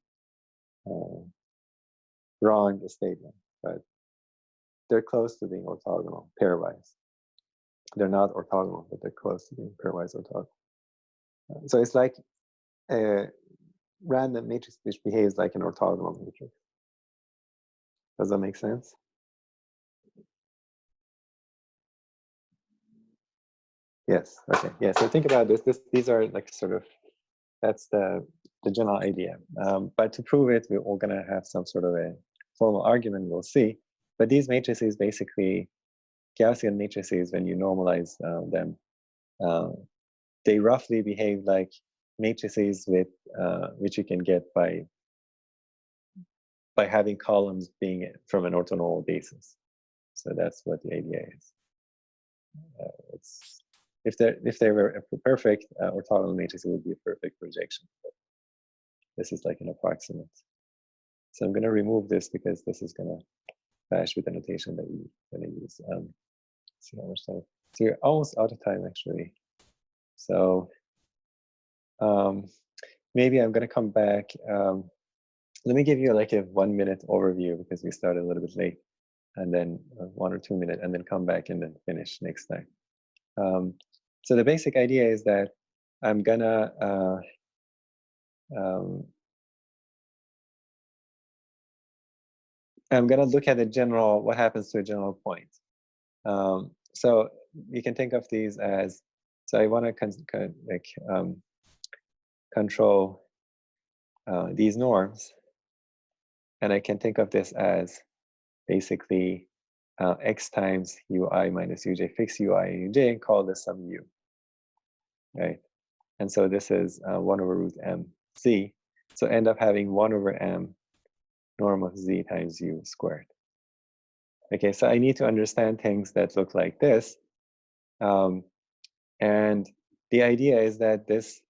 wrong statement, but they're close to being orthogonal pairwise. They're not orthogonal, but they're close to being pairwise orthogonal. So it's like a random matrix which behaves like an orthogonal matrix. Does that make sense? Yes. Okay. Yeah. So think about this. These are like sort of, that's the general idea. But to prove it, we're all going to have some sort of a formal argument. We'll see. But these matrices, basically, Gaussian matrices, when you normalize them, they roughly behave like matrices with which you can get by having columns being from an orthonormal basis. So that's what the idea is. It's if they were a perfect orthogonal matrix, it would be a perfect projection. But this is like an approximate. So I'm going to remove this because this is going to clash with the notation that we're going to use. See how much time. So we're almost out of time, actually. So maybe I'm going to come back. Let me give you like a 1 minute overview because we started a little bit late, and then 1 or 2 minutes, and then come back and then finish next time. So the basic idea is that I'm gonna look at the general, what happens to a general point. So you can think of these as, so I want to control these norms, and I can think of this as basically x times ui minus uj, fix ui and uj, and call this some u, right? And so this is 1 over root m z. So end up having 1 over m norm of z times u squared. Okay, so I need to understand things that look like this. And the idea is that this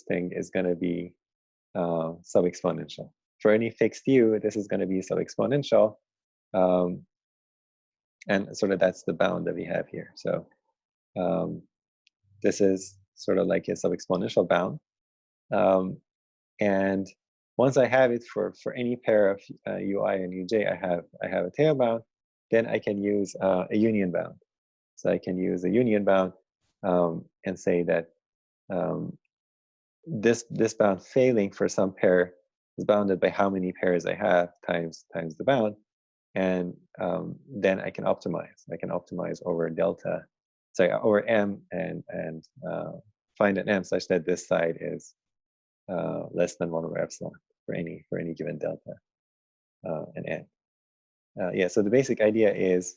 thing is going to be sub-exponential. For any fixed u, this is going to be sub-exponential. And sort of that's the bound that we have here. So this is sort of like a sub-exponential bound. And once I have it for any pair of ui and uj, I have a tail bound. Then I can use a union bound. So I can use a union bound and say that this bound failing for some pair is bounded by how many pairs I have times the bound, and then I can optimize. I can optimize over delta, sorry, over m, and find an m such that this side is less than 1 over epsilon for any given delta and n. Yeah. So the basic idea is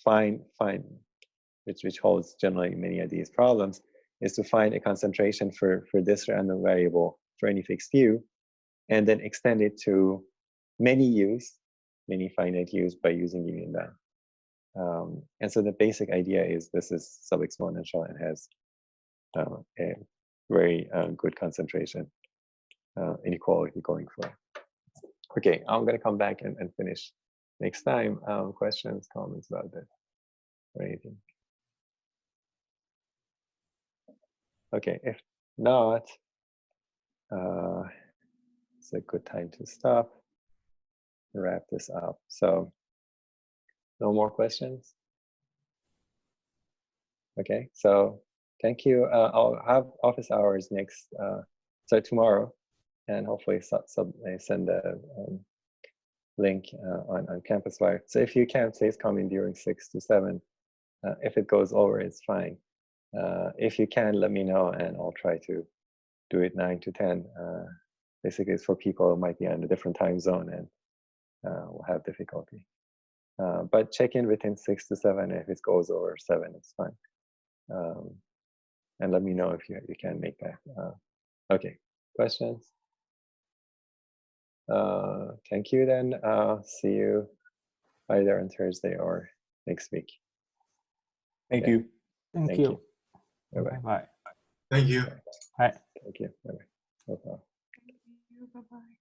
find which holds generally many of these problems, is to find a concentration for this random variable for any fixed u, and then extend it to many u's, many finite u's, by using union bound. And so the basic idea is this is sub-exponential and has a very good concentration inequality going for it. Okay, I'm going to come back and finish next time. Questions, comments about that, or anything? Okay, if not, it's a good time to stop, wrap this up. So no more questions? Okay, so thank you. I'll have office hours tomorrow, and hopefully I send a link on CampusWire. So if you can, please come in during 6 to 7. If it goes over, it's fine. If you can, let me know, and I'll try to do it 9 to 10. Basically, it's for people who might be on a different time zone and will have difficulty. But check in within 6 to 7. If it goes over 7, it's fine. And let me know if you can make that. Okay, questions? Thank you then. See you either on Thursday or next week. Thank Okay. you. Thank you. Bye-bye. Bye. Thank you. Bye. Thank you. Bye-bye. No problem. Bye-bye.